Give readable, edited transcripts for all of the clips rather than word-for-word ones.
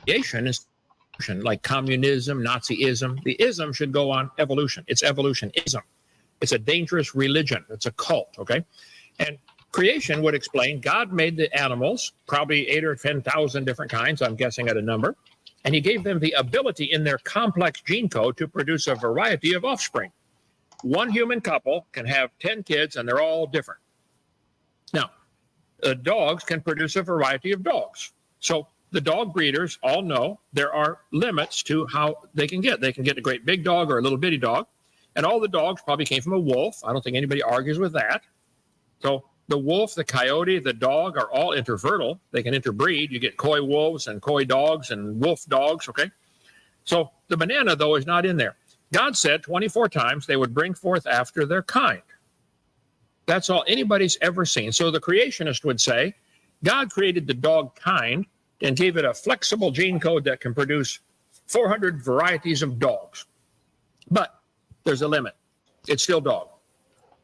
creation is like communism, Nazism. The ism should go on evolution. It's evolutionism. It's a dangerous religion. It's a cult, okay? And creation would explain God made the animals, probably 8 or 10,000 different kinds, I'm guessing at a number, and he gave them the ability in their complex gene code to produce a variety of offspring. One human couple can have 10 kids, and they're all different. Now, dogs can produce a variety of dogs. So the dog breeders all know there are limits to how they can get. They can get a great big dog or a little bitty dog. And all the dogs probably came from a wolf. I don't think anybody argues with that. So the wolf, the coyote, the dog are all interfertile. They can interbreed. You get coy wolves and coy dogs and wolf dogs, okay? So the banana, though, is not in there. God said 24 times they would bring forth after their kind. That's all anybody's ever seen. So the creationist would say, God created the dog kind and gave it a flexible gene code that can produce 400 varieties of dogs. But there's a limit. It's still dog.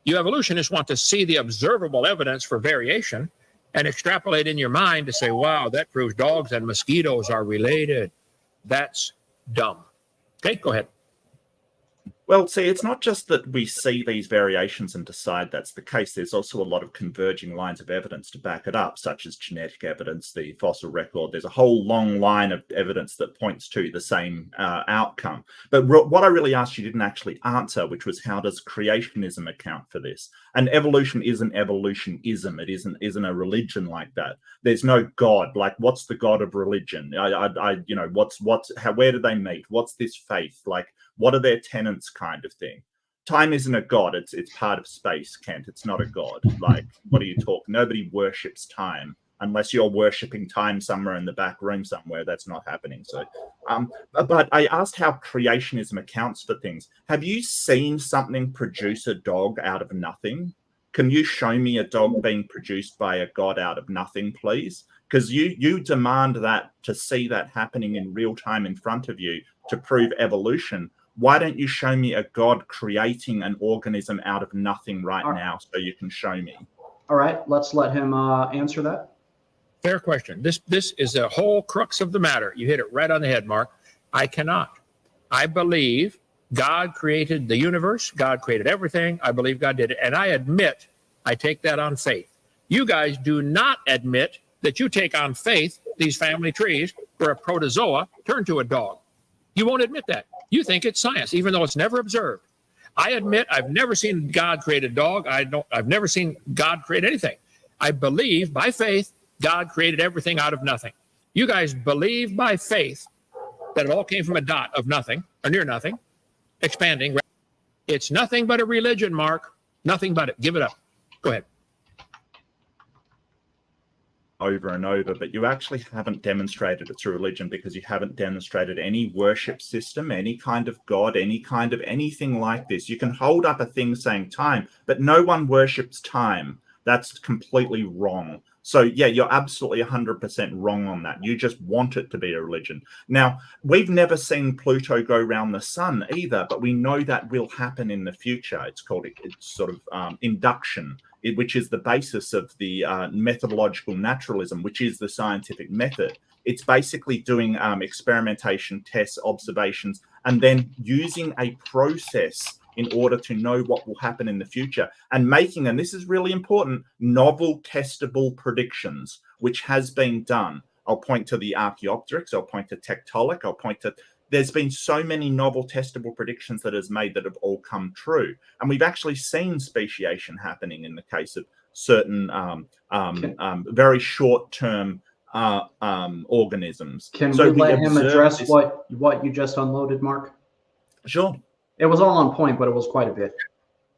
You evolutionists want to see the observable evidence for variation and extrapolate in your mind to say, wow, that proves dogs and mosquitoes are related. That's dumb. Okay, go ahead. Well, see, it's not just that we see these variations and decide that's the case. There's also a lot of converging lines of evidence to back it up, such as genetic evidence, the fossil record. There's a whole long line of evidence that points to the same outcome. But what I really asked you didn't actually answer, which was how does creationism account for this? And evolution isn't evolutionism. It isn't a religion like that. There's no God. Like, what's the God of religion? Where do they meet? What's this faith? Like, what are their tenets, kind of thing? Time isn't a god. It's part of space, Kent. It's not a god. Like, what are you talking? Nobody worships time unless you're worshipping time somewhere in the back room somewhere. That's not happening. So, but I asked how creationism accounts for things. Have you seen something produce a dog out of nothing? Can you show me a dog being produced by a god out of nothing, please? Because you demand that to see that happening in real time in front of you to prove evolution. Why don't you show me a god creating an organism out of nothing right now so you can show me? All right, let's let him answer that. Fair question. This is a whole crux of the matter. You hit it right on the head, Mark. I cannot. I believe God created the universe. God created everything. I believe God did it. And I admit, I take that on faith. You guys do not admit that you take on faith these family trees where a protozoa turned to a dog. You won't admit that. You think it's science, even though it's never observed. I admit I've never seen God create a dog. I've never seen God create anything. I believe by faith God created everything out of nothing. You guys believe by faith that it all came from a dot of nothing, or near nothing, expanding. It's nothing but a religion, Mark. Nothing but it. Give it up. Go ahead. Over and over, but you actually haven't demonstrated it's a religion because you haven't demonstrated any worship system, any kind of god, any kind of anything like this. You can hold up a thing saying time, but no one worships time. That's completely wrong. So yeah, you're absolutely 100% wrong on that. You just want it to be a religion. Now, we've never seen Pluto go around the sun either, but we know that will happen in the future. It's called induction, which is the basis of the methodological naturalism, which is the scientific method. It's basically doing experimentation, tests, observations, and then using a process in order to know what will happen in the future and making, and this is really important, novel testable predictions, which has been done. I'll point to the Archaeopteryx, I'll point to Tiktaalik, I'll point to, there's been so many novel testable predictions that is made that have all come true. And we've actually seen speciation happening in the case of certain very short-term organisms. Can we let him address what you just unloaded, Mark? Sure. It was all on point, but it was quite a bit.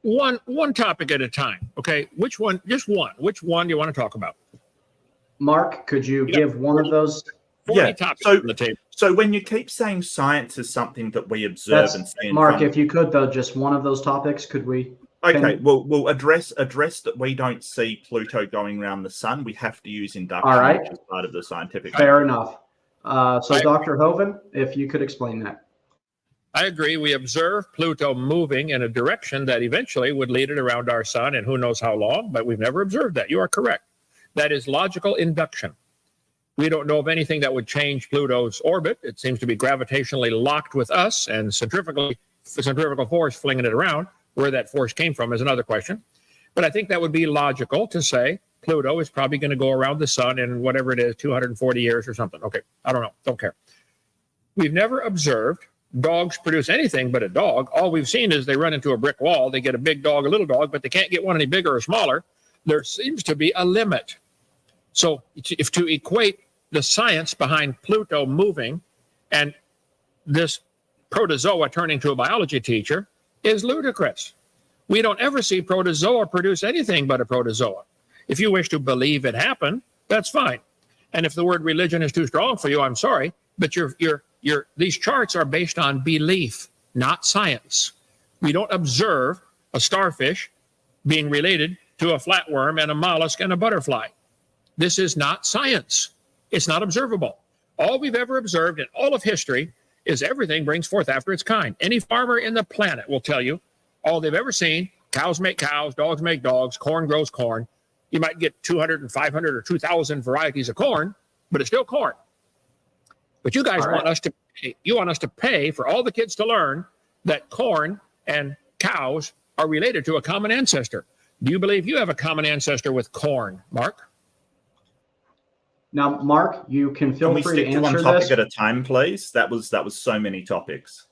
One topic at a time. Okay, which one? Just one. Which one do you want to talk about? Mark, could you give one of those? Yeah. Topics on the table. So when you keep saying science is something that we observe and see, Mark, if you could though, just one of those topics, could we? Okay, we'll address that we don't see Pluto going around the sun. We have to use induction, all right, which is part of the scientific. Fair enough. So Dr. Hoven, if you could explain that. I agree. We observe Pluto moving in a direction that eventually would lead it around our sun, and who knows how long, but we've never observed that. You are correct. That is logical induction. We don't know of anything that would change Pluto's orbit. It seems to be gravitationally locked with us, and centrifugal force flinging it around. Where that force came from is another question. But I think that would be logical to say Pluto is probably going to go around the sun in whatever it is, 240 years or something. Okay, I don't know. Don't care. We've never observed dogs produce anything but a dog. All we've seen is they run into a brick wall. They get a big dog, a little dog, but they can't get one any bigger or smaller. There seems to be a limit. So if to equate the science behind Pluto moving and this protozoa turning to a biology teacher is ludicrous. We don't ever see protozoa produce anything but a protozoa. If you wish to believe it happened, that's fine. And if the word religion is too strong for you, I'm sorry, but these charts are based on belief, not science. We don't observe a starfish being related to a flatworm and a mollusk and a butterfly. This is not science. It's not observable. All we've ever observed in all of history is everything brings forth after its kind. Any farmer in the planet will tell you all they've ever seen, cows make cows, dogs make dogs, corn grows corn. You might get 200 and 500 or 2,000 varieties of corn, but it's still corn. But you guys want us to pay for all the kids to learn that corn and cows are related to a common ancestor. Do you believe you have a common ancestor with corn, Mark? Now, Mark, you can feel free to stick to answer one topic this at a time, please? That was so many topics.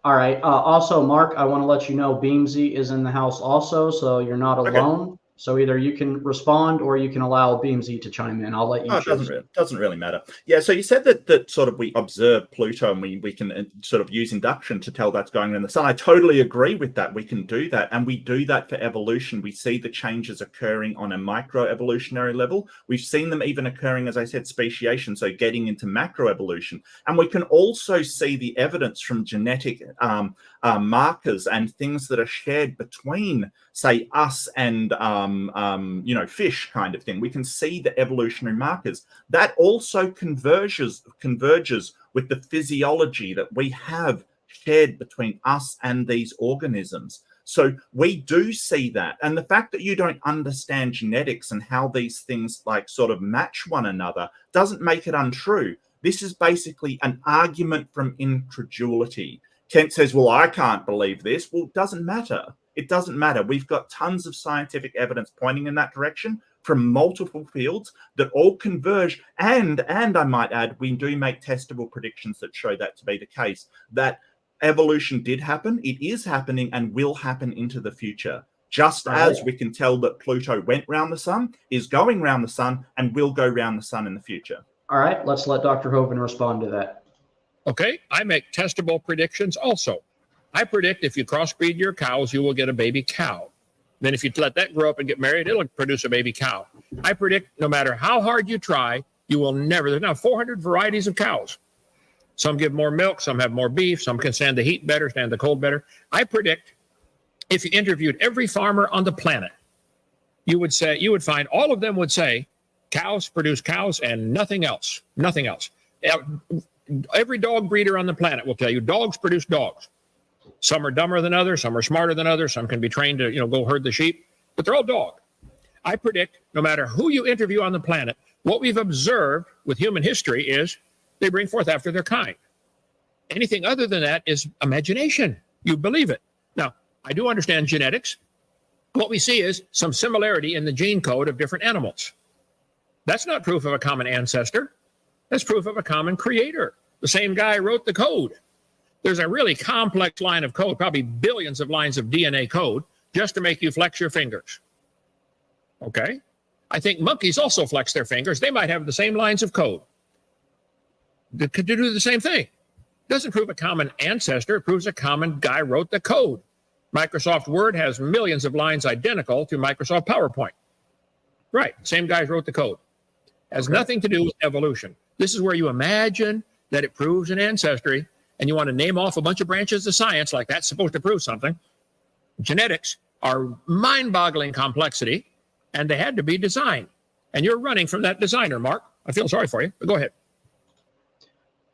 All right. Also, Mark, I want to let you know Beamsy is in the house also, so you're not alone. So either you can respond or you can allow Beamsy to chime in. I'll let you choose. It doesn't really matter. Yeah, so you said that sort of we observe Pluto and we can sort of use induction to tell that's going around the sun. I totally agree with that. We can do that. And we do that for evolution. We see the changes occurring on a microevolutionary level. We've seen them even occurring, as I said, speciation, so getting into macroevolution. And we can also see the evidence from genetic markers and things that are shared between, say, us and fish kind of thing. We can see the evolutionary markers. That also converges with the physiology that we have shared between us and these organisms. So we do see that. And the fact that you don't understand genetics and how these things like sort of match one another doesn't make it untrue. This is basically an argument from incredulity. Kent says, well, I can't believe this. Well, it doesn't matter. It doesn't matter. We've got tons of scientific evidence pointing in that direction from multiple fields that all converge. And I might add, we do make testable predictions that show that to be the case, that evolution did happen, it is happening, and will happen into the future. Just as we can tell that Pluto went round the sun, is going round the sun, and will go round the sun in the future. All right, let's let Dr. Hovind respond to that. Okay, I make testable predictions also. I predict if you crossbreed your cows, you will get a baby cow. Then if you let that grow up and get married, it'll produce a baby cow. I predict no matter how hard you try, you will never. There's now 400 varieties of cows. Some give more milk, some have more beef, some can stand the heat better, stand the cold better. I predict if you interviewed every farmer on the planet, you would find all of them would say cows produce cows and nothing else. Nothing else. Every dog breeder on the planet will tell you dogs produce dogs. Some are dumber than others, some are smarter than others, some can be trained to, go herd the sheep, but they're all dog. I predict no matter who you interview on the planet, what we've observed with human history is they bring forth after their kind. Anything other than that is imagination. You believe it. Now, I do understand genetics. What we see is some similarity in the gene code of different animals. That's not proof of a common ancestor. That's proof of a common creator. The same guy wrote the code. There's a really complex line of code, probably billions of lines of DNA code, just to make you flex your fingers. Okay? I think monkeys also flex their fingers. They might have the same lines of code. They could do the same thing. Doesn't prove a common ancestor. It proves a common guy wrote the code. Microsoft Word has millions of lines identical to Microsoft PowerPoint. Right. Same guys wrote the code. Has nothing to do with evolution. This is where you imagine that it proves an ancestry, and you want to name off a bunch of branches of science like that's supposed to prove something. Genetics are mind-boggling complexity, and they had to be designed. And you're running from that designer, Mark. I feel sorry for you, but go ahead.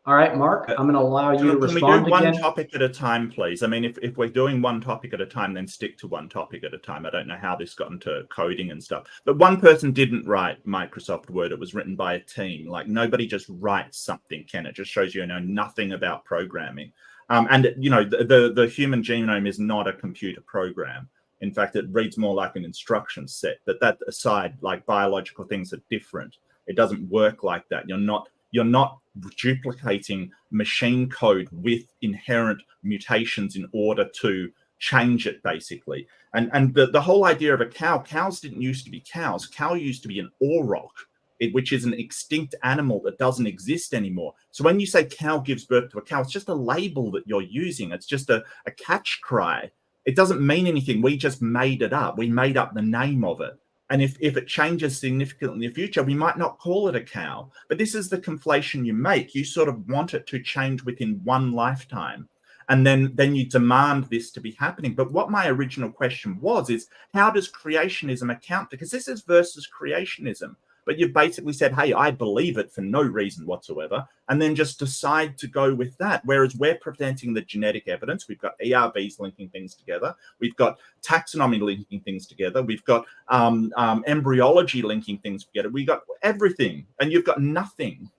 All right, Mark, I'm going to allow you to Can we respond do one again. topic at a time, please? I mean, if we're doing one topic at a time, then stick to one topic at a time. I don't know how this got into coding and stuff. But one person didn't write Microsoft Word. It was written by a team. Like, nobody just writes something, Ken. It just shows you know nothing about programming. And, you know, the human genome is not a computer program. In fact, it reads more like an instruction set. But that aside, like, biological things are different. It doesn't work like that. You're not duplicating machine code with inherent mutations in order to change it, basically. And the whole idea of a cows didn't used to be cows. Cow used to be an auroch, which is an extinct animal that doesn't exist anymore. So when you say cow gives birth to a cow, it's just a label that you're using. It's just a catch cry. It doesn't mean anything. We just made it up. We made up the name of it. And if it changes significantly in the future, we might not call it a cow. But this is the conflation you make. You sort of want it to change within one lifetime. And then you demand this to be happening. But what my original question was is, how does creationism account? Because this is versus creationism. But you've basically said, hey, I believe it for no reason whatsoever, and then just decide to go with that. Whereas we're presenting the genetic evidence. We've got ERVs linking things together. We've got taxonomy linking things together. We've got embryology linking things together. We've got everything, and you've got nothing,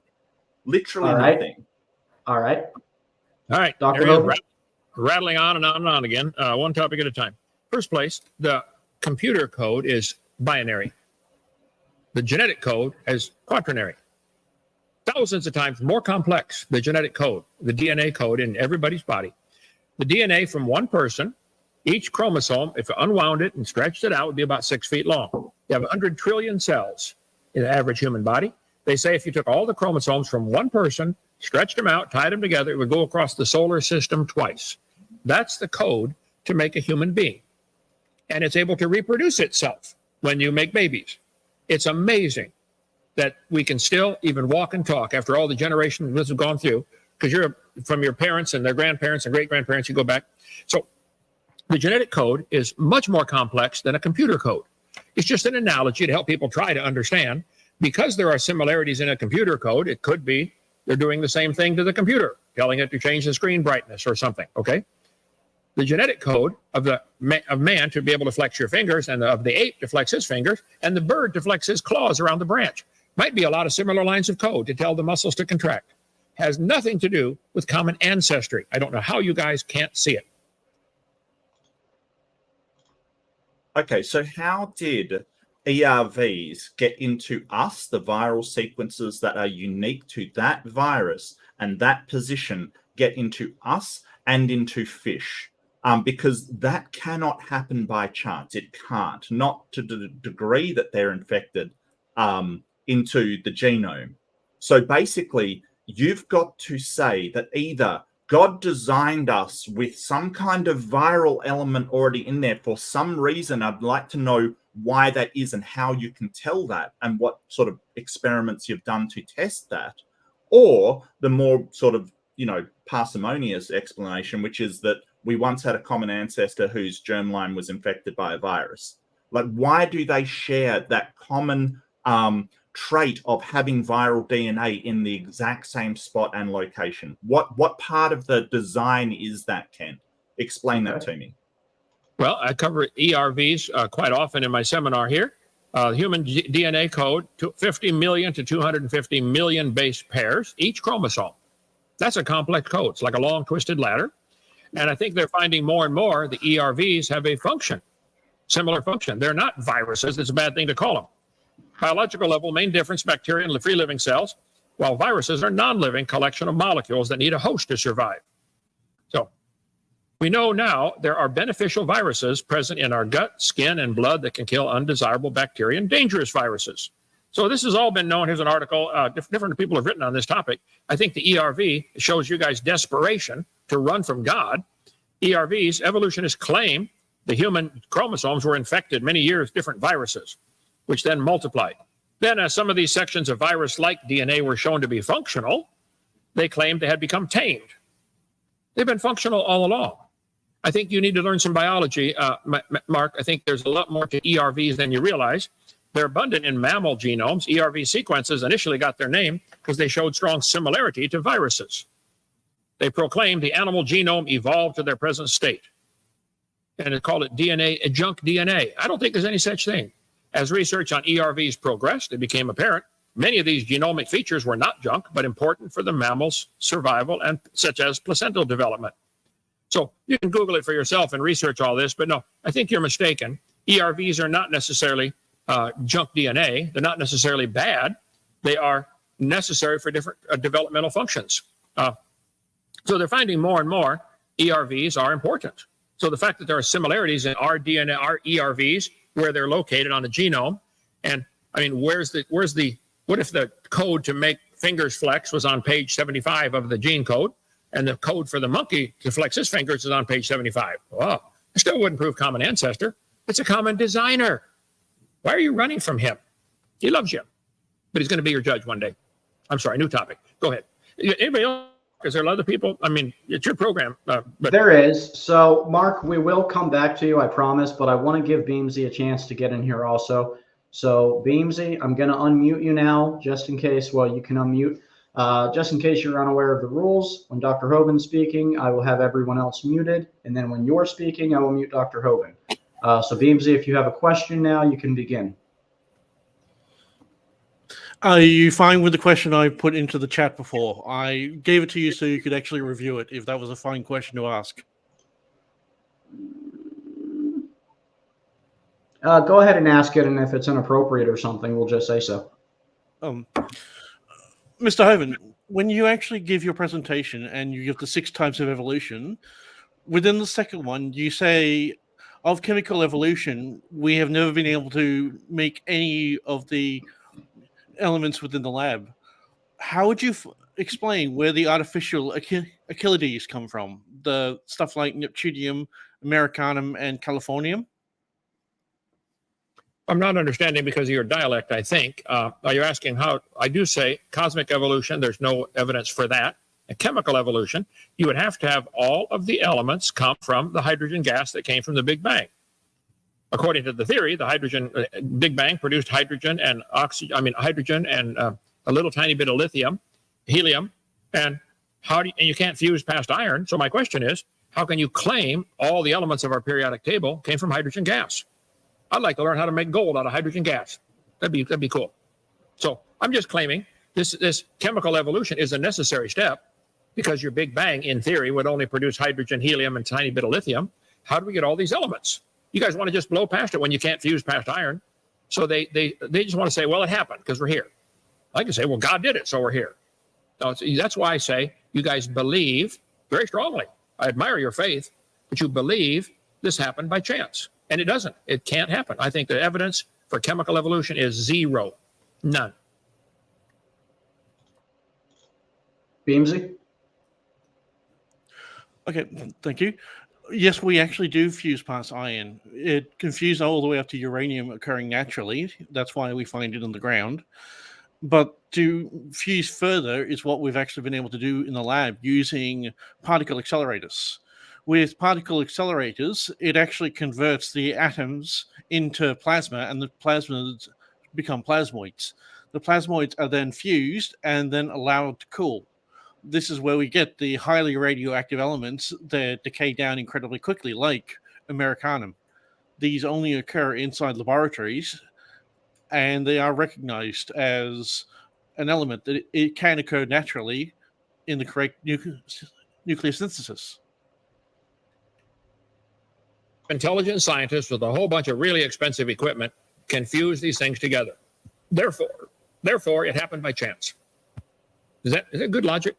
literally nothing. All right. Dr. Nova. Rattling on and on and on again, one topic at a time. First place, the computer code is binary. The genetic code is quaternary. Thousands of times more complex, the genetic code, the DNA code in everybody's body. The DNA from one person, each chromosome, if you unwound it and stretched it out, would be about 6 feet long. You have 100 trillion cells in the average human body. They say if you took all the chromosomes from one person, stretched them out, tied them together, it would go across the solar system twice. That's the code to make a human being. And it's able to reproduce itself when you make babies. It's amazing that we can still even walk and talk after all the generations this has gone through, because you're from your parents and their grandparents and great-grandparents, you go back. So the genetic code is much more complex than a computer code. It's just an analogy to help people try to understand. Because there are similarities in a computer code, it could be they're doing the same thing to the computer, telling it to change the screen brightness or something, okay? The genetic code of man to be able to flex your fingers, and of the ape to flex his fingers, and the bird to flex his claws around the branch. Might be a lot of similar lines of code to tell the muscles to contract. Has nothing to do with common ancestry. I don't know how you guys can't see it. Okay, so how did ERVs get into us, the viral sequences that are unique to that virus and that position, get into us and into fish? Because that cannot happen by chance. It can't, not to the degree that they're infected into the genome. So basically, you've got to say that either God designed us with some kind of viral element already in there for some reason. I'd like to know why that is and how you can tell that and what sort of experiments you've done to test that. Or the more sort of, you know, parsimonious explanation, which is that we once had a common ancestor whose germline was infected by a virus. Like, why do they share that common trait of having viral DNA in the exact same spot and location? What part of the design is that, Ken? Explain that to me. Well, I cover ERVs quite often in my seminar here. Human DNA code, 50 million to 250 million base pairs, each chromosome. That's a complex code. It's like a long twisted ladder. And I think they're finding more and more the ERVs have a function, similar function. They're not viruses. It's a bad thing to call them. Biological level, main difference, bacteria and free living cells, while viruses are non-living collection of molecules that need a host to survive. So we know now there are beneficial viruses present in our gut, skin, and blood that can kill undesirable bacteria and dangerous viruses. So this has all been known. Here's an article. Different people have written on this topic. I think the ERV shows you guys desperation to run from God. ERVs, evolutionists claim the human chromosomes were infected many years, different viruses, which then multiplied. Then as some of these sections of virus-like DNA were shown to be functional, they claimed they had become tamed. They've been functional all along. I think you need to learn some biology, Mark. I think there's a lot more to ERVs than you realize. They're abundant in mammal genomes. ERV sequences initially got their name because they showed strong similarity to viruses. They proclaimed the animal genome evolved to their present state. And they called it DNA, junk DNA. I don't think there's any such thing. As research on ERVs progressed, it became apparent many of these genomic features were not junk, but important for the mammal's survival, and such as placental development. So you can Google it for yourself and research all this, but no, I think you're mistaken. ERVs are not necessarily junk DNA. They're not necessarily bad. They are necessary for different developmental functions. So they're finding more and more ERVs are important. So the fact that there are similarities in our DNA, our ERVs, where they're located on the genome, and I mean, what if the code to make fingers flex was on page 75 of the gene code, and the code for the monkey to flex his fingers is on page 75? Well, it still wouldn't prove common ancestor. It's a common designer. Why are you running from him? He loves you, but he's going to be your judge one day. I'm sorry, new topic. Go ahead. Anybody else? Is there other people? I mean, it's your program. But there is. So, Mark, we will come back to you, I promise, but I want to give Beamsy a chance to get in here also. So, Beamsy, I'm going to unmute you now, just in case. Well, you can unmute. Just in case you're unaware of the rules, when Dr. Hoban's speaking, I will have everyone else muted. And then when you're speaking, I will mute Dr. Hoban. So, Beamsy, if you have a question now, you can begin. Are you fine with the question I put into the chat before? I gave it to you so you could actually review it, if that was a fine question to ask. Go ahead and ask it, and if it's inappropriate or something, we'll just say so. Mr. Hoban, when you actually give your presentation and you give the 6 types of evolution, within the second one, you say, of chemical evolution, we have never been able to make any of the elements within the lab. How would you explain where the artificial Achilles come from? The stuff like Neptunium, Americanum, and Californium? I'm not understanding because of your dialect, I think. Are you asking how? I do say cosmic evolution, there's no evidence for that. And chemical evolution, you would have to have all of the elements come from the hydrogen gas that came from the Big Bang. According to the theory, the Big Bang produced hydrogen and oxygen. I mean, hydrogen and a little tiny bit of lithium, helium, and you can't fuse past iron. So my question is, how can you claim all the elements of our periodic table came from hydrogen gas? I'd like to learn how to make gold out of hydrogen gas. That'd be cool. So I'm just claiming this chemical evolution is a necessary step because your Big Bang, in theory, would only produce hydrogen, helium, and a tiny bit of lithium. How do we get all these elements? You guys want to just blow past it when you can't fuse past iron. So they just want to say, well, it happened because we're here. I can say, well, God did it, so we're here. So that's why I say you guys believe very strongly. I admire your faith, but you believe this happened by chance. And it doesn't. It can't happen. I think the evidence for chemical evolution is 0. None. Beamsy? Okay, thank you. Yes, we actually do fuse past iron. It can fuse all the way up to uranium occurring naturally. That's why we find it in the ground. But to fuse further is what we've actually been able to do in the lab using particle accelerators. With particle accelerators, it actually converts the atoms into plasma, and the plasmas become plasmoids. The plasmoids are then fused and then allowed to cool. This is where we get the highly radioactive elements that decay down incredibly quickly, like Americanum. These only occur inside laboratories, and they are recognized as an element that it can occur naturally in the correct nuclear synthesis. Intelligent scientists with a whole bunch of really expensive equipment can fuse these things together. Therefore, it happened by chance. Is that good logic?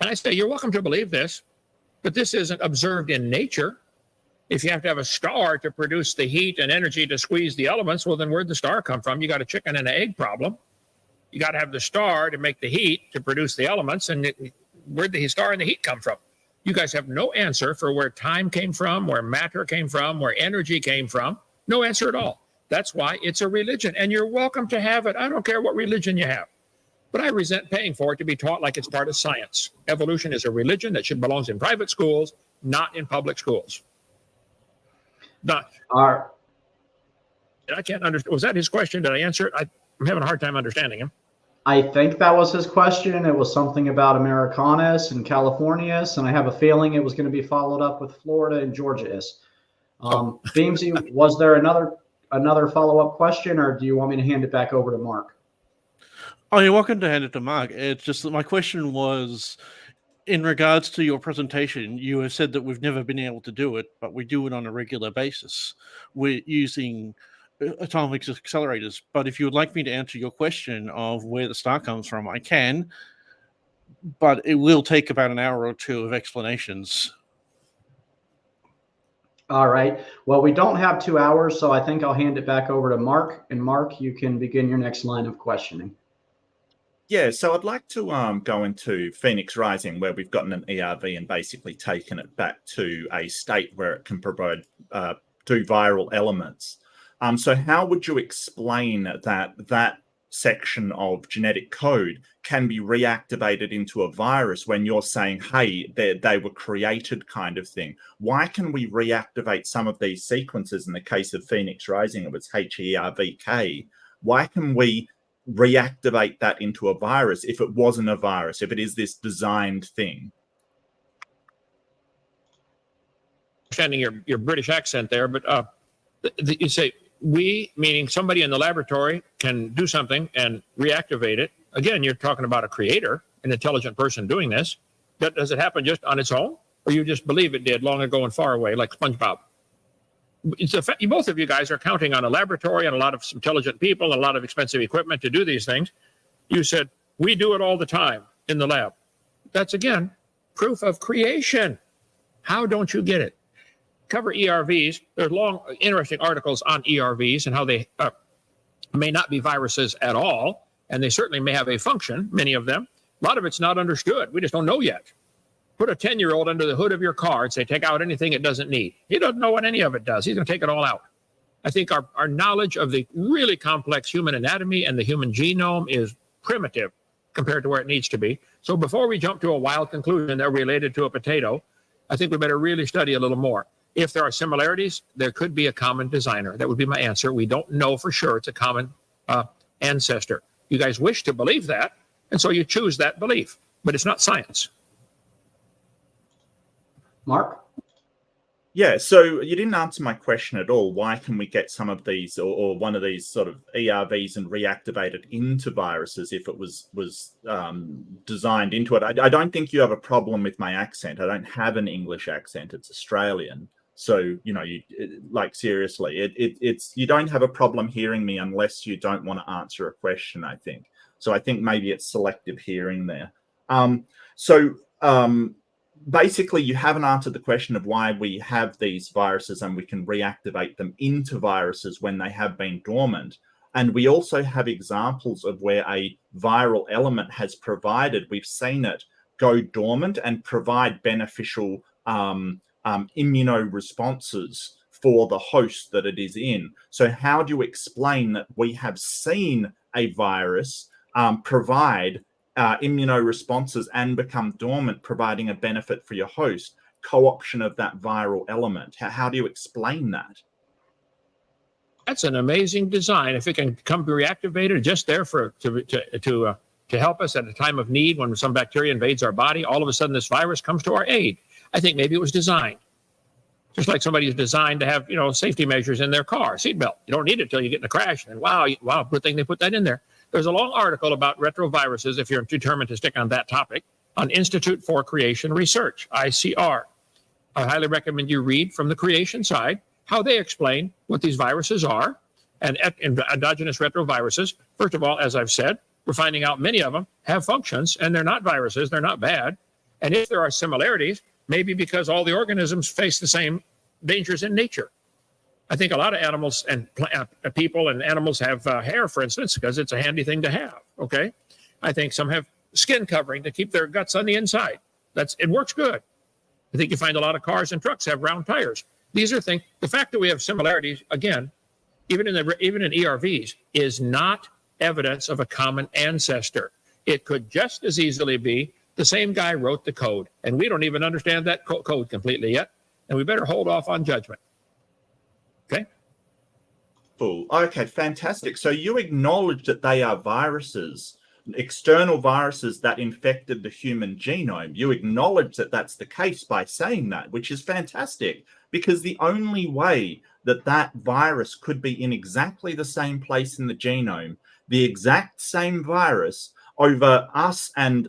And I say, you're welcome to believe this, but this isn't observed in nature. If you have to have a star to produce the heat and energy to squeeze the elements, well, then where'd the star come from? You got a chicken and an egg problem. You got to have the star to make the heat to produce the elements, and where'd the star and the heat come from? You guys have no answer for where time came from, where matter came from, where energy came from. No answer at all. That's why it's a religion, and you're welcome to have it. I don't care what religion you have. But I resent paying for it to be taught like it's part of science. Evolution is a religion that should belong in private schools, not in public schools. Not, Our, I can't understand. Was that his question? Did I answer it? I'm having a hard time understanding him. I think that was his question. It was something about Americanus and Californius, and I have a feeling it was going to be followed up with Florida and Georgia-is. Beamsy, was there another follow-up question, or do you want me to hand it back over to Mark? Oh, you're welcome to hand it to Mark. It's just that my question was, in regards to your presentation, you have said that we've never been able to do it, but we do it on a regular basis. We're using atomic accelerators. But if you would like me to answer your question of where the star comes from, I can, but it will take about an hour or two of explanations. All right. Well, we don't have 2 hours, so I think I'll hand it back over to Mark. And Mark, you can begin your next line of questioning. Yeah, so I'd like to go into Phoenix Rising, where we've gotten an ERV and basically taken it back to a state where it can provide do viral elements. So how would you explain that section of genetic code can be reactivated into a virus when you're saying, hey, they were created kind of thing? Why can we reactivate some of these sequences? In the case of Phoenix Rising, it was HERVK. Why can we reactivate that into a virus if it wasn't a virus, if it is this designed thing? Understanding your British accent there, but you say we, meaning somebody in the laboratory, can do something and reactivate it. Again, you're talking about a creator, an intelligent person doing this. Does it happen just on its own, or you just believe it did long ago and far away, like SpongeBob? It's a fact, both of you guys are counting on a laboratory and a lot of intelligent people and a lot of expensive equipment to do these things. You said, we do it all the time in the lab. That's, again, proof of creation. How don't you get it? Cover ERVs. There's long, interesting articles on ERVs and how they may not be viruses at all, and they certainly may have a function, many of them. A lot of it's not understood. We just don't know yet. Put a 10-year-old under the hood of your car and say, take out anything it doesn't need. He doesn't know what any of it does. He's going to take it all out. I think our knowledge of the really complex human anatomy and the human genome is primitive compared to where it needs to be. So before we jump to a wild conclusion that we're related to a potato, I think we better really study a little more. If there are similarities, there could be a common designer. That would be my answer. We don't know for sure it's a common ancestor. You guys wish to believe that, and so you choose that belief, but it's not science. Mark? Yeah, so you didn't answer my question at all. Why can we get some of these or one of these sort of ERVs and reactivate it into viruses if it was designed into it? I don't think you have a problem with my accent. I don't have an English accent. It's Australian. So, you know, seriously, it's you don't have a problem hearing me unless you don't want to answer a question, I think. So I think maybe it's selective hearing there. Basically, you haven't answered the question of why we have these viruses and we can reactivate them into viruses when they have been dormant. And we also have examples of where a viral element has provided, we've seen it go dormant and provide beneficial immunoresponses for the host that it is in. So how do you explain that we have seen a virus provide immunoresponses and become dormant, providing a benefit for your host, co-option of that viral element? How do you explain that? That's an amazing design. If it can come reactivated just there to help us at a time of need when some bacteria invades our body, all of a sudden this virus comes to our aid. I think maybe it was designed. Just like somebody is designed to have, safety measures in their car, seatbelt. You don't need it till you get in a crash. And wow, good thing they put that in there. There's a long article about retroviruses, if you're determined to stick on that topic, on Institute for Creation Research, ICR. I highly recommend you read from the creation side how they explain what these viruses are and endogenous retroviruses. First of all, as I've said, we're finding out many of them have functions and they're not viruses, they're not bad. And if there are similarities, maybe because all the organisms face the same dangers in nature. I think a lot of animals and people and animals have hair, for instance, because it's a handy thing to have, okay? I think some have skin covering to keep their guts on the inside. It works good. I think you find a lot of cars and trucks have round tires. These are things, the fact that we have similarities, again, even in ERVs, is not evidence of a common ancestor. It could just as easily be the same guy wrote the code, and we don't even understand that code completely yet, and we better hold off on judgment. Okay. Cool. Okay, fantastic. So you acknowledge that they are viruses, external viruses that infected the human genome. You acknowledge that that's the case by saying that, which is fantastic, because the only way that that virus could be in exactly the same place in the genome, the exact same virus over us and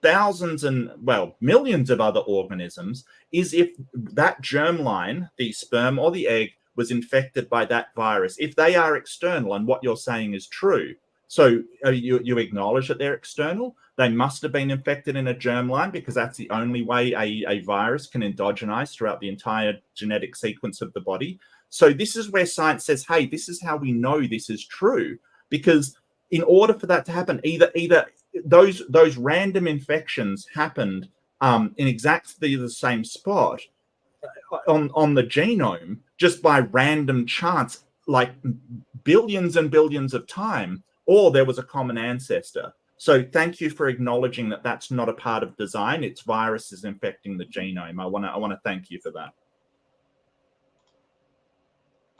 thousands and, well, millions of other organisms, is if that germline, the sperm or the egg, was infected by that virus, if they are external and what you're saying is true. So you acknowledge that they're external. They must have been infected in a germline, because that's the only way a virus can endogenize throughout the entire genetic sequence of the body. So this is where science says, hey, this is how we know this is true. Because in order for that to happen, either those random infections happened in exactly the same spot on the genome, just by random chance, like billions and billions of time, or there was a common ancestor. So thank you for acknowledging that that's not a part of design. It's viruses infecting the genome. I want to thank you for that.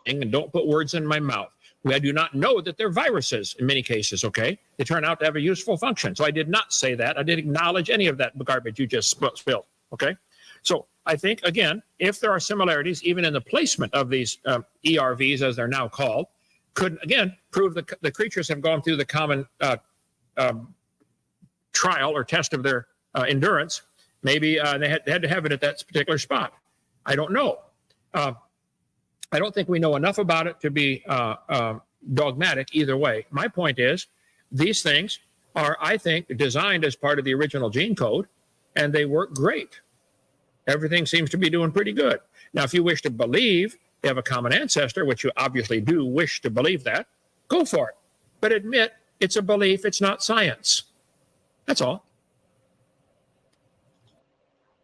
And don't put words in my mouth. I do not know that they're viruses in many cases, okay? They turn out to have a useful function. So I did not say that. I didn't acknowledge any of that garbage you just spilled, okay? So I think, again, if there are similarities, even in the placement of these ERVs, as they're now called, could, again, prove the creatures have gone through the common trial or test of their endurance. Maybe they had to have it at that particular spot. I don't know. I don't think we know enough about it to be dogmatic either way. My point is, these things are, I think, designed as part of the original gene code, and they work great. Everything seems to be doing pretty good. Now, if you wish to believe they have a common ancestor, which you obviously do wish to believe that, go for it. But admit it's a belief, it's not science. That's all.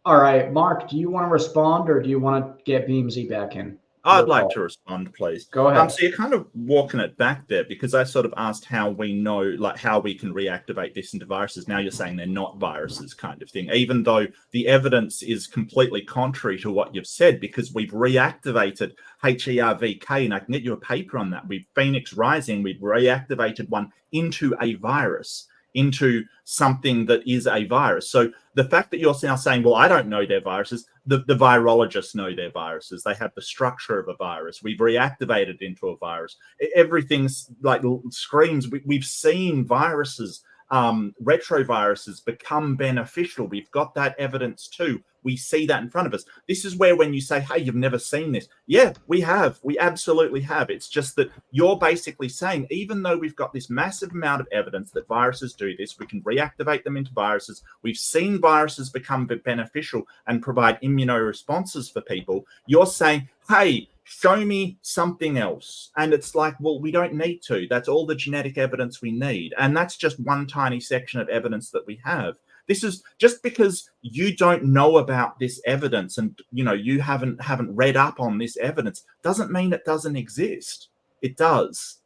All right, Mark, do you want to respond, or do you want to get Beamsy back in? I'd like to respond, please. Go ahead. So you're kind of walking it back there, because I sort of asked how we know, like how we can reactivate this into viruses. Now you're saying they're not viruses, kind of thing, even though the evidence is completely contrary to what you've said, because we've reactivated HERVK, and I can get you a paper on that. We've Phoenix Rising, we've reactivated one into a virus, into something that is a virus. So the fact that you're now saying, well, I don't know they're viruses, the virologists know they're viruses. They have the structure of a virus. We've reactivated into a virus. Everything's like screams. We've seen viruses, retroviruses become beneficial. We've got that evidence too. We see that in front of us. This is where, when you say, hey, you've never seen this. Yeah, we have. We absolutely have. It's just that you're basically saying, even though we've got this massive amount of evidence that viruses do this, we can reactivate them into viruses. We've seen viruses become beneficial and provide immunoresponses for people. You're saying, hey, show me something else. And it's like, well, we don't need to. That's all the genetic evidence we need. And that's just one tiny section of evidence that we have. This is just because you don't know about this evidence, and you haven't read up on this evidence, doesn't mean it doesn't exist. It does.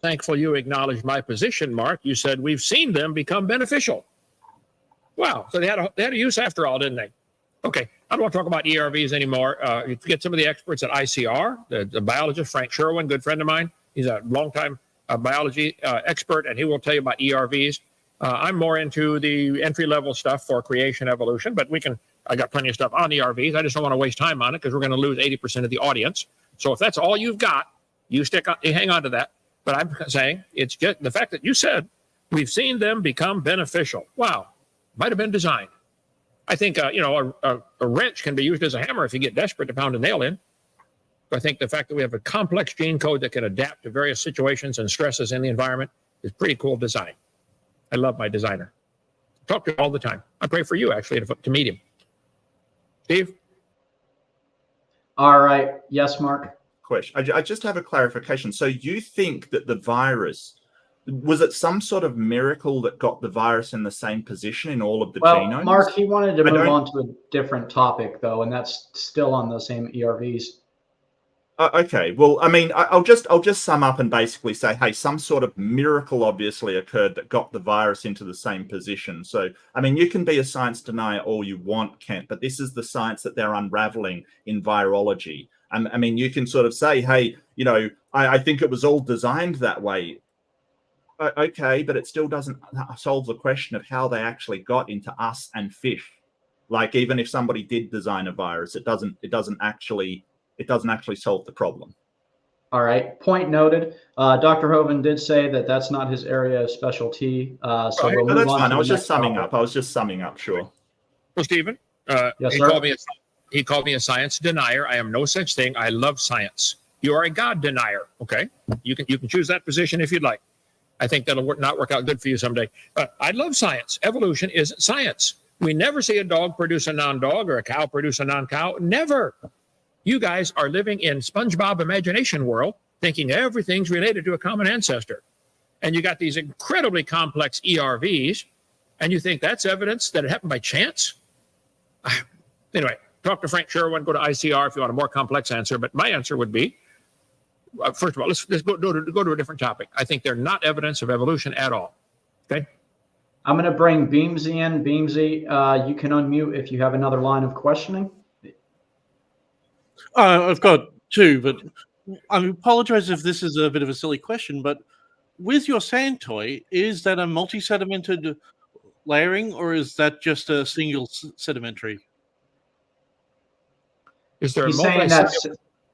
Thankful you acknowledged my position, Mark. You said we've seen them become beneficial. Wow. So they had a use after all, didn't they? Okay. I don't want to talk about ERVs anymore. You get some of the experts at ICR, the biologist, Frank Sherwin, good friend of mine. He's a longtime biology expert, and he will tell you about ERVs. I'm more into the entry-level stuff for creation evolution, but I got plenty of stuff on ERVs. I just don't want to waste time on it, because we're going to lose 80% of the audience. So if that's all you've got, you hang on to that. But I'm saying it's just the fact that you said we've seen them become beneficial. Wow. Might have been designed. I think, a wrench can be used as a hammer if you get desperate to pound a nail in. I think the fact that we have a complex gene code that can adapt to various situations and stresses in the environment is pretty cool design. I love my designer. I talk to him all the time. I pray for you, actually, to meet him. Steve? All right. Yes, Mark? Question. I just have a clarification. So you think that the virus, was it some sort of miracle that got the virus in the same position in all of the genomes? Mark, he wanted to move on to a different topic, though, and that's still on the same ERVs. Okay, well, I mean, I'll just sum up and basically say, hey, some sort of miracle obviously occurred that got the virus into the same position. So, I mean, you can be a science denier all you want, Kent, but this is the science that they're unraveling in virology. And I mean, you can sort of say, hey, you know, I think it was all designed that way. Okay, but it still doesn't solve the question of how they actually got into us and fish. Like, even if somebody did design a virus, it doesn't actually solve the problem. All right, point noted. Dr. Hoven did say that that's not his area of specialty. So we'll move that's on fine. to I was the just next summing topic. up. I was just summing up. Sure. Well, Stephen, Yes, he sir. called me a science denier. I am no such thing. I love science. You are a God denier. Okay, you can choose that position if you'd like. I think that'll not work out good for you someday. But I love science. Evolution isn't science. We never see a dog produce a non-dog or a cow produce a non-cow. Never. You guys are living in SpongeBob imagination world, thinking everything's related to a common ancestor. And you got these incredibly complex ERVs, and you think that's evidence that it happened by chance? Anyway, talk to Frank Sherwin, go to ICR if you want a more complex answer. But my answer would be, first of all, let's go to a different topic. I think they're not evidence of evolution at all. Okay? I'm going to bring Beamsy in. Beamsy, you can unmute if you have another line of questioning. I've got two, but I apologize if this is a bit of a silly question, but with your sand toy, is that a multi-sedimented layering, or is that just a single sedimentary? Is there He's a saying multi?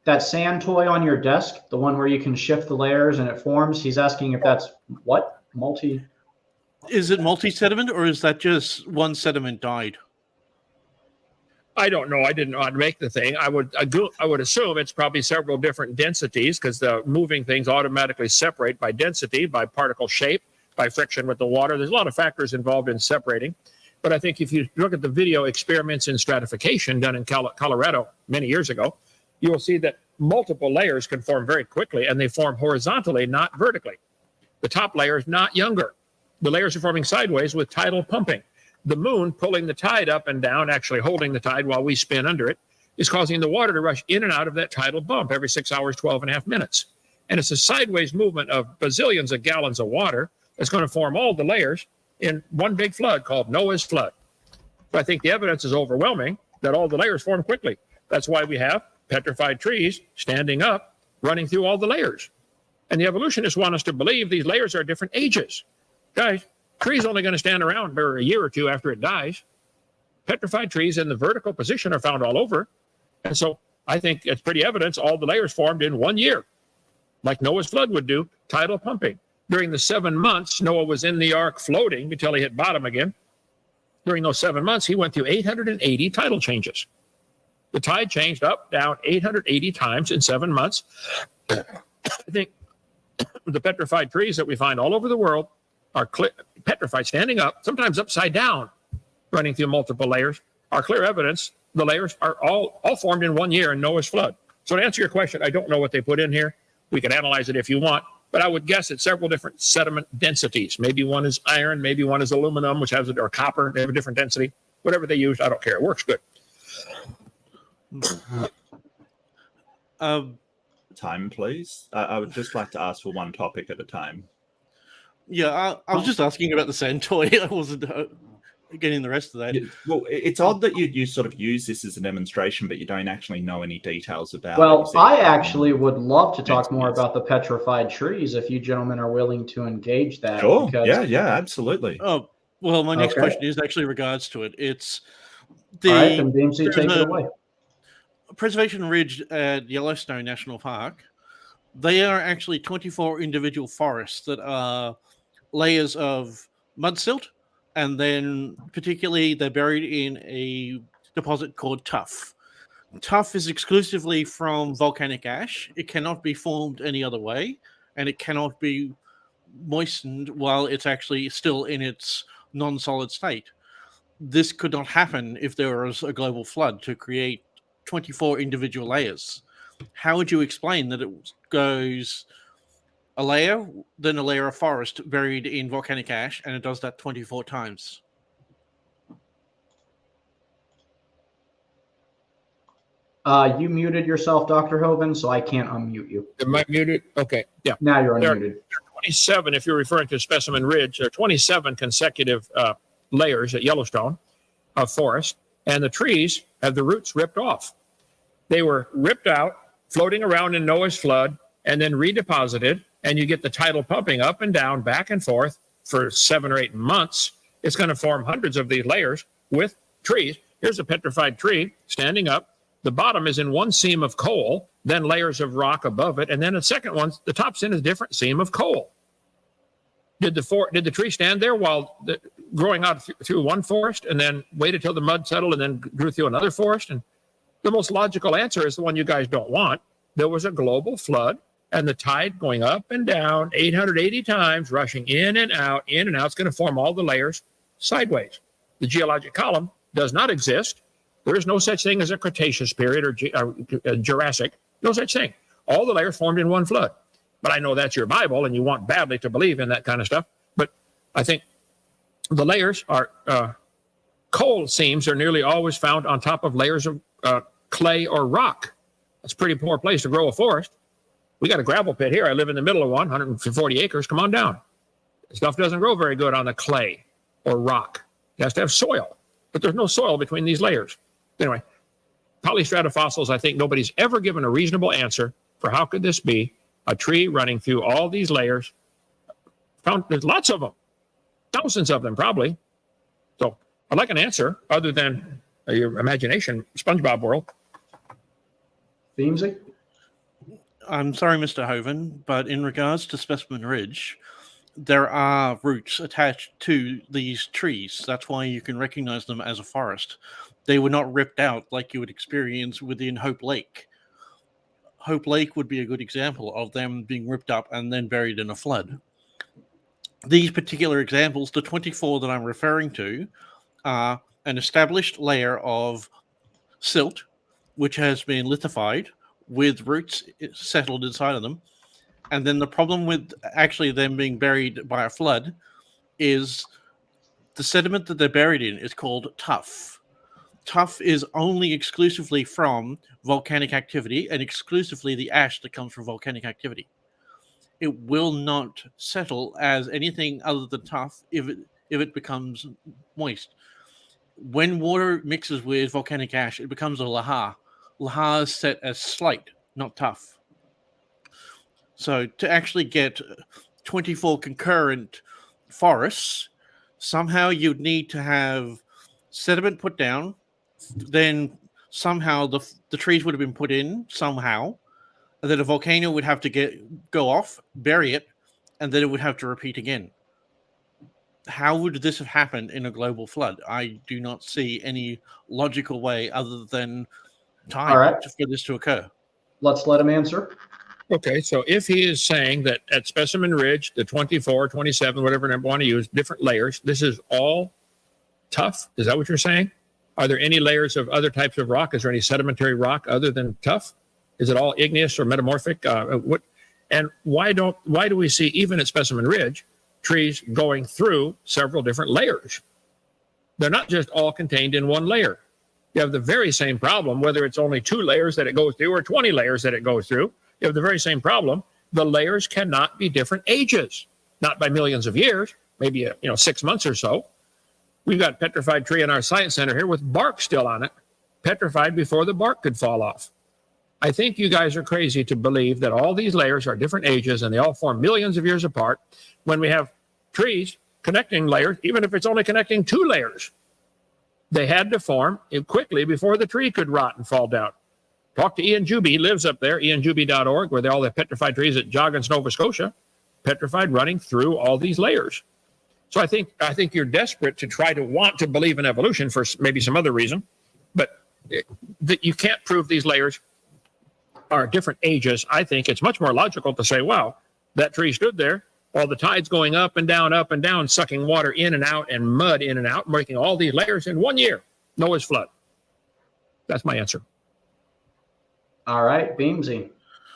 that sand toy on your desk, the one where you can shift the layers and it forms. He's asking if that's what? Multi? Is it multi-sediment, or is that just one sediment dyed? I don't know. I didn't know how to make the thing. I would assume it's probably several different densities because the moving things automatically separate by density, by particle shape, by friction with the water. There's a lot of factors involved in separating. But I think if you look at the video experiments in stratification done in Colorado many years ago, you will see that multiple layers can form very quickly, and they form horizontally, not vertically. The top layer is not younger. The layers are forming sideways with tidal pumping. The moon pulling the tide up and down, actually holding the tide while we spin under it, is causing the water to rush in and out of that tidal bump every 6 hours, 12 and a half minutes. And it's a sideways movement of bazillions of gallons of water that's going to form all the layers in one big flood called Noah's flood. So I think the evidence is overwhelming that all the layers form quickly. That's why we have petrified trees standing up, running through all the layers. And the evolutionists want us to believe these layers are different ages. Guys, trees only going to stand around for a year or two after it dies. Petrified trees in the vertical position are found all over. And so I think it's pretty evidence all the layers formed in 1 year, like Noah's flood would do, tidal pumping. During the 7 months, Noah was in the ark floating until he hit bottom again. During those 7 months, he went through 880 tidal changes. The tide changed up, down 880 times in 7 months. I think the petrified trees that we find all over the world are petrified, standing up, sometimes upside down, running through multiple layers, are clear evidence the layers are all formed in 1 year in Noah's flood. So to answer your question, I don't know what they put in here. We can analyze it if you want, but I would guess it's several different sediment densities. Maybe one is iron, maybe one is aluminum, which has or copper. They have a different density. Whatever they use, I don't care. It works good. Time, please. I would just like to ask for one topic at a time. Yeah, I was just asking about the sand toy. I wasn't getting the rest of that. Well, it's odd that you sort of use this as a demonstration, but you don't actually know any details about Well, it. I actually would love to talk more about the petrified trees if you gentlemen are willing to engage that. Sure. Because... Yeah, absolutely. Oh, well, my next question is actually regards to it. It's all right, then Beamsy, take it away. Preservation Ridge at Yellowstone National Park. They are actually 24 individual forests that are layers of mud silt, and then particularly they're buried in a deposit called tuff. Tuff is exclusively from volcanic ash. It cannot be formed any other way, and it cannot be moistened while it's actually still in its non-solid state. This could not happen if there was a global flood to create 24 individual layers. How would you explain that it goes a layer, then a layer of forest buried in volcanic ash, and it does that 24 times? You muted yourself, Dr. Hoven, so I can't unmute you. Am I muted? Okay. Yeah. Now you're There are unmuted. 27, if you're referring to Specimen Ridge, there are 27 consecutive layers at Yellowstone of forest, and the trees have the roots ripped off. They were ripped out, floating around in Noah's flood, and then redeposited, and you get the tidal pumping up and down, back and forth for 7 or 8 months. It's going to form hundreds of these layers with trees. Here's a petrified tree standing up. The bottom is in one seam of coal, then layers of rock above it, and then the second one, the top's in a different seam of coal. Did the tree stand there while growing out through one forest and then waited till the mud settled and then grew through another forest? And the most logical answer is the one you guys don't want. There was a global flood and the tide going up and down 880 times, rushing in and out, in and out. It's going to form all the layers sideways. The geologic column does not exist. There is no such thing as a Cretaceous period or Jurassic. No such thing. All the layers formed in one flood. But I know that's your Bible and you want badly to believe in that kind of stuff. But I think the layers are, coal seams are nearly always found on top of layers of clay or rock. That's a pretty poor place to grow a forest. We got a gravel pit here. I live in the middle of one, 140 acres. Come on down. Stuff doesn't grow very good on the clay or rock. It has to have soil, but there's no soil between these layers. Anyway, polystratofossils, I think nobody's ever given a reasonable answer for how could this be a tree running through all these layers. There's lots of them, thousands of them probably. So I'd like an answer other than your imagination, SpongeBob world. Beamsy? I'm sorry, Mr. Hoven, but in regards to Specimen Ridge, there are roots attached to these trees. That's why you can recognize them as a forest. They were not ripped out like you would experience within Hope Lake. Hope Lake would be a good example of them being ripped up and then buried in a flood. These particular examples, the 24 that I'm referring to, are an established layer of silt, which has been lithified with roots settled inside of them. And then the problem with actually them being buried by a flood is the sediment that they're buried in is called tuff. Tuff is only exclusively from volcanic activity and exclusively the ash that comes from volcanic activity. It will not settle as anything other than tuff if it becomes moist. When water mixes with volcanic ash, it becomes a lahar. Lahar is set as slate, not tuff. So to actually get 24 concurrent forests, somehow you'd need to have sediment put down, then somehow the trees would have been put in somehow, and then a volcano would have to go off, bury it, and then it would have to repeat again. How would this have happened in a global flood? I do not see any logical way other than time for this to occur. Let's let him answer. Okay, so if he is saying that at Specimen Ridge, the 24, 27, whatever number you want to use, different layers, this is all tuff? Is that what you're saying? Are there any layers of other types of rock? Is there any sedimentary rock other than tuff? Is it all igneous or metamorphic? And why do we see, even at Specimen Ridge, trees going through several different layers? They're not just all contained in one layer. You have the very same problem, whether it's only 2 layers that it goes through or 20 layers that it goes through. You have the very same problem. The layers cannot be different ages, not by millions of years, maybe 6 months or so. We've got petrified tree in our science center here with bark still on it, petrified before the bark could fall off. I think you guys are crazy to believe that all these layers are different ages and they all form millions of years apart when we have trees connecting layers, even if it's only connecting 2 layers. They had to form quickly before the tree could rot and fall down. Talk to Ian Juby. He lives up there, ianjuby.org, where all the petrified trees at Joggins, Nova Scotia, petrified running through all these layers. So I think you're desperate to try to want to believe in evolution for maybe some other reason, but that you can't prove these layers are different ages. I think it's much more logical to say, wow, that tree stood there, all the tides going up and down, sucking water in and out and mud in and out, making all these layers in 1 year. Noah's flood. That's my answer. All right, Beamsy.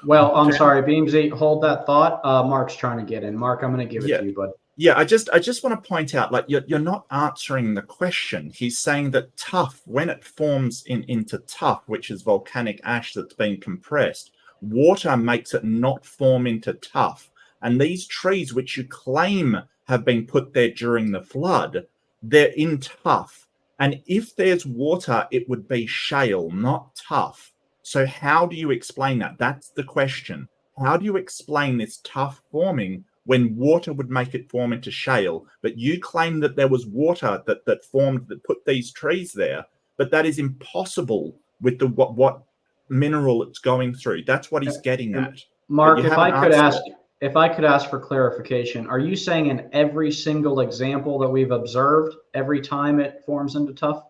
Well, I'm sorry, Beamsy. Hold that thought. Mark's trying to get in. Mark, I'm going to give it to you, bud. Yeah, I just want to point out, like, you're not answering the question. He's saying that tuff, when it forms into tuff, which is volcanic ash that's been compressed, water makes it not form into tuff. And these trees, which you claim have been put there during the flood, they're in tuff. And if there's water, it would be shale, not tuff. So how do you explain that? That's the question. How do you explain this tuff forming when water would make it form into shale? But you claim that there was water that formed, that put these trees there, but that is impossible with the what mineral it's going through. That's what he's getting at. Mark, you if haven't I could answered ask, if I could ask for clarification, are you saying in every single example that we've observed, every time it forms into tuff?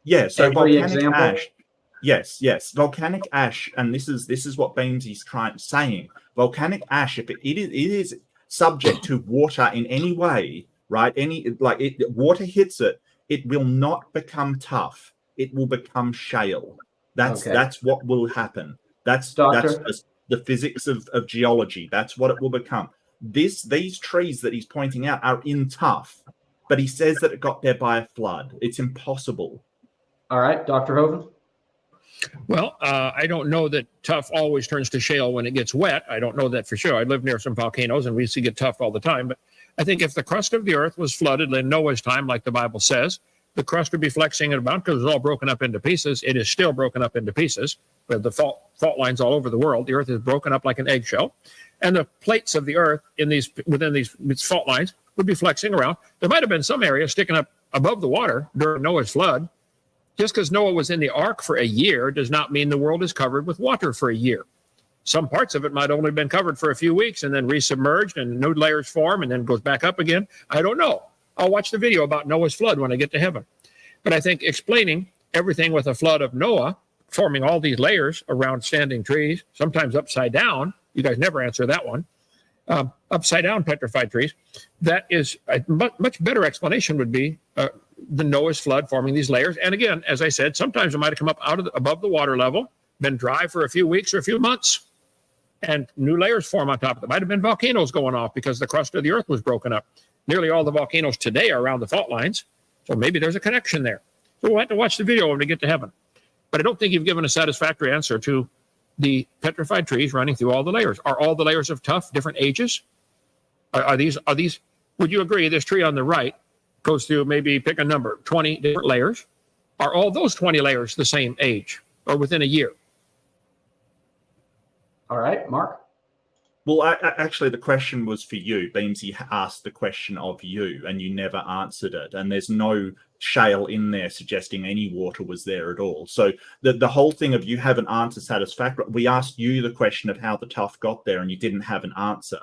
Yeah, so Every volcanic example? ash. Yes, volcanic ash, and this is what Beamsy's saying. Volcanic ash, if it is subject to water in any way, right? Water hits it, it will not become tough. It will become shale. That's what will happen. That's just the physics of geology. That's what it will become. These trees that he's pointing out are in tuff, but he says that it got there by a flood. It's impossible. All right, Dr. Hoven. Well, I don't know that tuff always turns to shale when it gets wet. I don't know that for sure. I live near some volcanoes and we see it tuff all the time. But I think if the crust of the earth was flooded in Noah's time, like the Bible says, the crust would be flexing at about, because it's all broken up into pieces. It is still broken up into pieces. With the fault lines all over the world, the earth is broken up like an eggshell. And the plates of the earth within these fault lines would be flexing around. There might have been some area sticking up above the water during Noah's flood. Just because Noah was in the ark for a year does not mean the world is covered with water for a year. Some parts of it might only have been covered for a few weeks and then resubmerged and new layers form and then goes back up again. I don't know. I'll watch the video about Noah's flood when I get to heaven. But I think explaining everything with a flood of Noah, forming all these layers around standing trees, sometimes upside down, you guys never answer that one, upside down petrified trees, that is a much better explanation would be the Noah's flood forming these layers. And again, as I said, sometimes it might have come up above the water level, been dry for a few weeks or a few months, and new layers form on top of it. Might have been volcanoes going off because the crust of the earth was broken up. Nearly all the volcanoes today are around the fault lines, so maybe there's a connection there. So we'll have to watch the video when we get to heaven. But I don't think you've given a satisfactory answer to the petrified trees running through all the layers. Are all the layers of tuff different ages? Are these? Would you agree this tree on the right goes through, maybe pick a number, 20 different layers? Are all those 20 layers the same age or within a year? All right, Mark. Well, actually, the question was for you. Beamsy asked the question of you, and you never answered it. And there's no shale in there suggesting any water was there at all. So the whole thing of you haven't answered satisfactory. We asked you the question of how the tuff got there, and you didn't have an answer.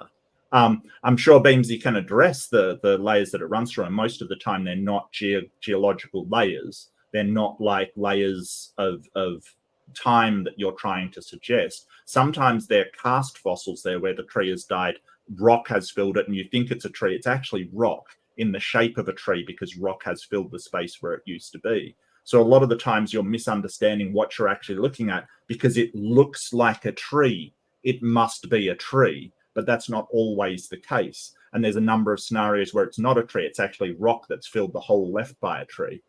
I'm sure Beamsy can address the layers that it runs through, and most of the time they're not geological layers. They're not like layers of time that you're trying to suggest. Sometimes they're cast fossils there where the tree has died, rock has filled it, and you think it's a tree. It's actually rock in the shape of a tree because rock has filled the space where it used to be. So a lot of the times you're misunderstanding what you're actually looking at because it looks like a tree. It must be a tree, but that's not always the case. And there's a number of scenarios where it's not a tree. It's actually rock that's filled the hole left by a tree.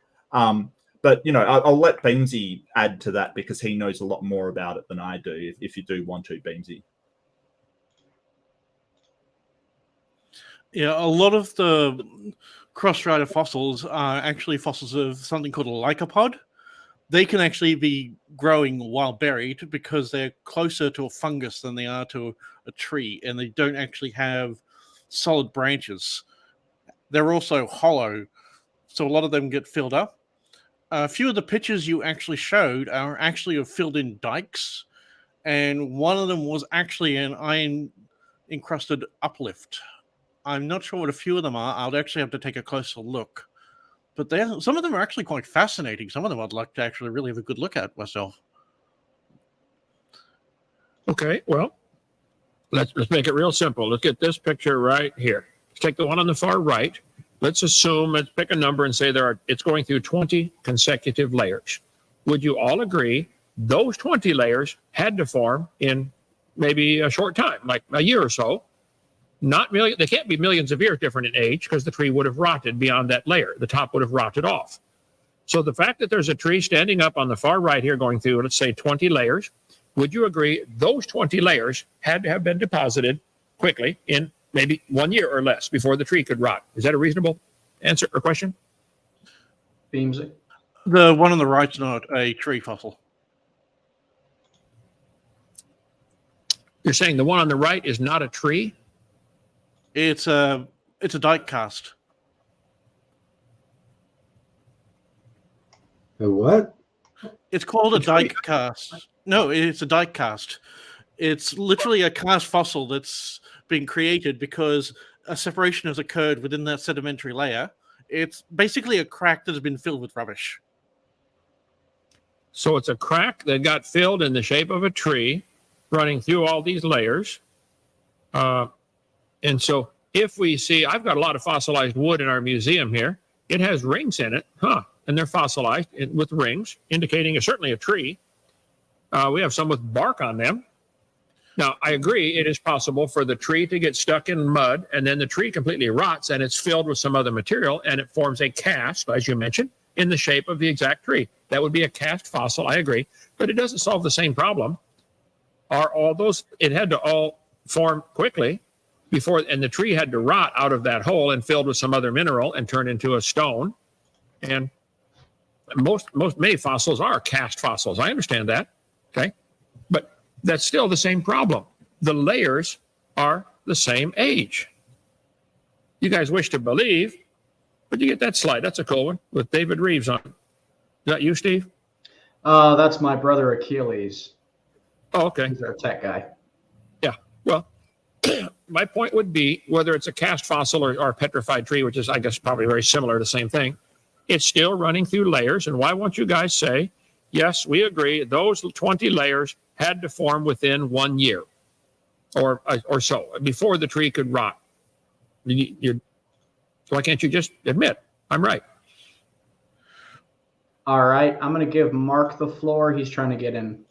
But, you know, I'll let Beamsy add to that because he knows a lot more about it than I do, if you do want to, Beamsy. Yeah, a lot of the cross-strata fossils are actually fossils of something called a lycopod. They can actually be growing while buried because they're closer to a fungus than they are to a tree, and they don't actually have solid branches. They're also hollow, so a lot of them get filled up. A few of the pictures you actually showed are actually of filled-in dikes, and one of them was actually an iron-encrusted uplift. I'm not sure what a few of them are. I'll actually have to take a closer look. But some of them are actually quite fascinating. Some of them I'd like to actually really have a good look at myself. Okay, well, let's make it real simple. Let's get this picture right here. Let's take the one on the far right. Let's pick a number and say it's going through 20 consecutive layers. Would you all agree those 20 layers had to form in maybe a short time, like a year or so? Not million. They can't be millions of years different in age because the tree would have rotted beyond that layer. The top would have rotted off. So the fact that there's a tree standing up on the far right here going through, let's say 20 layers, would you agree those 20 layers had to have been deposited quickly in maybe 1 year or less before the tree could rot? Is that a reasonable answer or question? Beamsy? The one on the right's not a tree fossil. You're saying the one on the right is not a tree? It's a die cast. A what? It's called a die cast. No, it's a die cast. It's literally a cast fossil that's been created because a separation has occurred within that sedimentary layer. It's basically a crack that has been filled with rubbish. So it's a crack that got filled in the shape of a tree running through all these layers. And so if we see, I've got a lot of fossilized wood in our museum here. It has rings in it, and they're fossilized with rings, indicating certainly a tree. We have some with bark on them. Now, I agree it is possible for the tree to get stuck in mud, and then the tree completely rots, and it's filled with some other material, and it forms a cast, as you mentioned, in the shape of the exact tree. That would be a cast fossil, I agree, but it doesn't solve the same problem. Are all those, it had to all form quickly before, and the tree had to rot out of that hole and filled with some other mineral and turn into a stone. And many fossils are cast fossils. I understand that. Okay. But that's still the same problem. The layers are the same age. You guys wish to believe, but you get that slide. That's a cool one with David Reeves on it. Is that you, Steve? That's my brother Achilles. Oh, okay. He's our tech guy. Yeah. Well, my point would be whether it's a cast fossil or a petrified tree, which is, I guess, probably very similar, the same thing. It's still running through layers. And why won't you guys say, yes, we agree, those 20 layers had to form within 1 year or so before the tree could rot? Why can't you just admit I'm right? All right. I'm going to give Mark the floor. He's trying to get in.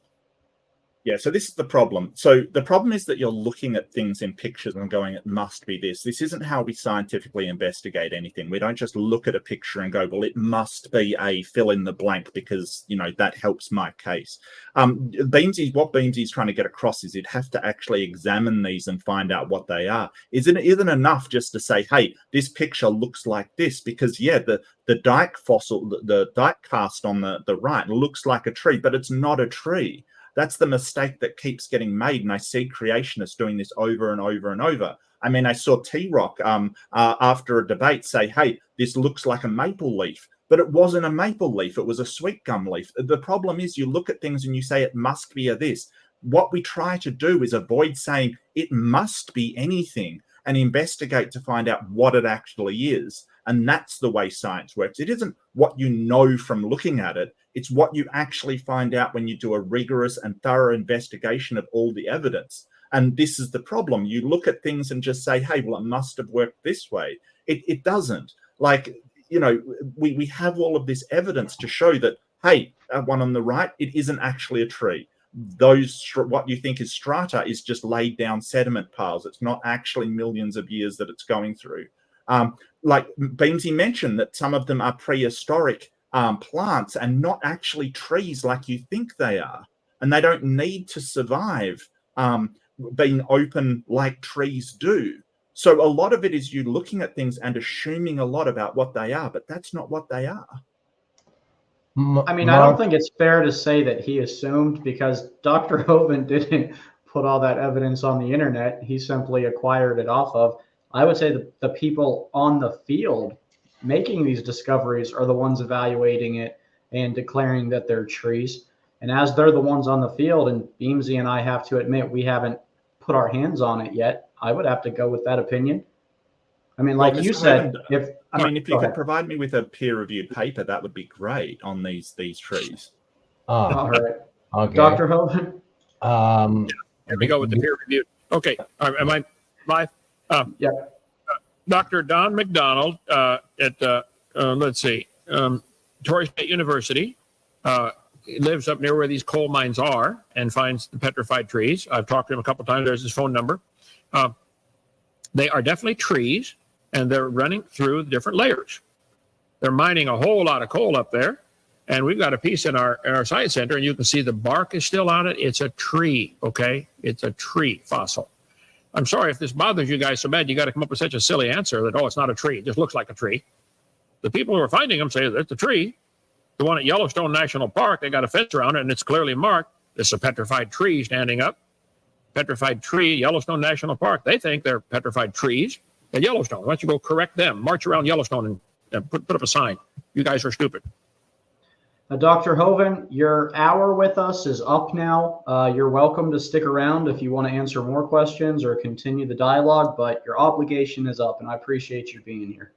Yeah, so this is the problem. So the problem is that you're looking at things in pictures and going, it must be this. This isn't how we scientifically investigate anything. We don't just look at a picture and go, well, it must be a fill in the blank because, you know, that helps my case. What Beamsy's trying to get across is you'd have to actually examine these and find out what they are. Isn't enough just to say, hey, this picture looks like this? Because, yeah, the dike fossil, the dike cast on the right looks like a tree, but it's not a tree. That's the mistake that keeps getting made. And I see creationists doing this over and over and over. I mean, I saw T-Rock after a debate say, hey, this looks like a maple leaf. But it wasn't a maple leaf. It was a sweet gum leaf. The problem is you look at things and you say it must be a this. What we try to do is avoid saying it must be anything and investigate to find out what it actually is. And that's the way science works. It isn't what you know from looking at it. It's what you actually find out when you do a rigorous and thorough investigation of all the evidence. And this is the problem. You look at things and just say, hey, well, it must have worked this way. It doesn't. Like, you know, we have all of this evidence to show that, hey, one on the right, it isn't actually a tree. What you think is strata is just laid down sediment piles. It's not actually millions of years that it's going through. Like Beamsy mentioned that some of them are prehistoric plants and not actually trees like you think they are. And they don't need to survive being open like trees do. So a lot of it is you looking at things and assuming a lot about what they are, but that's not what they are. I mean, I don't think it's fair to say that he assumed, because Dr. Hovind didn't put all that evidence on the internet. He simply acquired it off of. I would say that the people on the field making these discoveries are the ones evaluating it and declaring that they're trees. And as they're the ones on the field, and Beamsy and I have to admit we haven't put our hands on it yet, I would have to go with that opinion. I mean, like you said, if you could provide me with a peer-reviewed paper, that would be great on these trees. All right. Okay. Dr. Hovind? Here we go with the peer-reviewed. Okay. Am I live? Yeah. Dr. Don McDonald at, let's see, Torrey State University. He lives up near where these coal mines are and finds the petrified trees. I've talked to him a couple of times. There's his phone number. They are definitely trees, and they're running through different layers. They're mining a whole lot of coal up there, and we've got a piece in our science center, and you can see the bark is still on it. It's a tree, okay? It's a tree fossil. I'm sorry if this bothers you guys so bad. You got to come up with such a silly answer that, oh, it's not a tree. It just looks like a tree. The people who are finding them say it's a tree. The one at Yellowstone National Park, they got a fence around it, and it's clearly marked. This is a petrified tree standing up. Petrified tree, Yellowstone National Park. They think they're petrified trees at Yellowstone. Why don't you go correct them? March around Yellowstone and put up a sign. You guys are stupid. Dr. Hoven, your hour with us is up now. You're welcome to stick around if you want to answer more questions or continue the dialogue, but your obligation is up, and I appreciate you being here.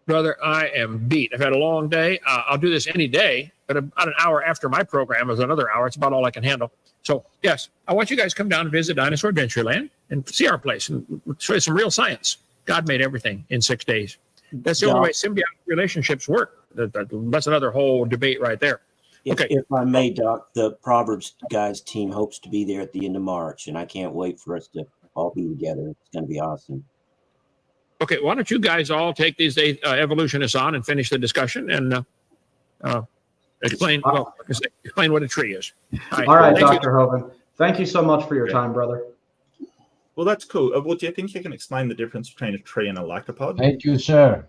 Brother, I am beat. I've had a long day. I'll do this any day, but about an hour after my program is another hour. It's about all I can handle. So, yes, I want you guys to come down and visit Dinosaur Adventureland and see our place and show you some real science. God made everything in 6 days. That's the only way symbiotic relationships work. That's another whole debate right there. Okay. If I may, Doc, the Proverbs guys team hopes to be there at the end of March, and I can't wait for us to all be together. It's going to be awesome. Okay, why don't you guys all take these evolutionists on and finish the discussion and explain what a tree is. All right, Dr. Hoven. Thank you so much for your time, brother. Well, that's cool. Well, do you think you can explain the difference between a tree and a lycopod? Thank you, sir.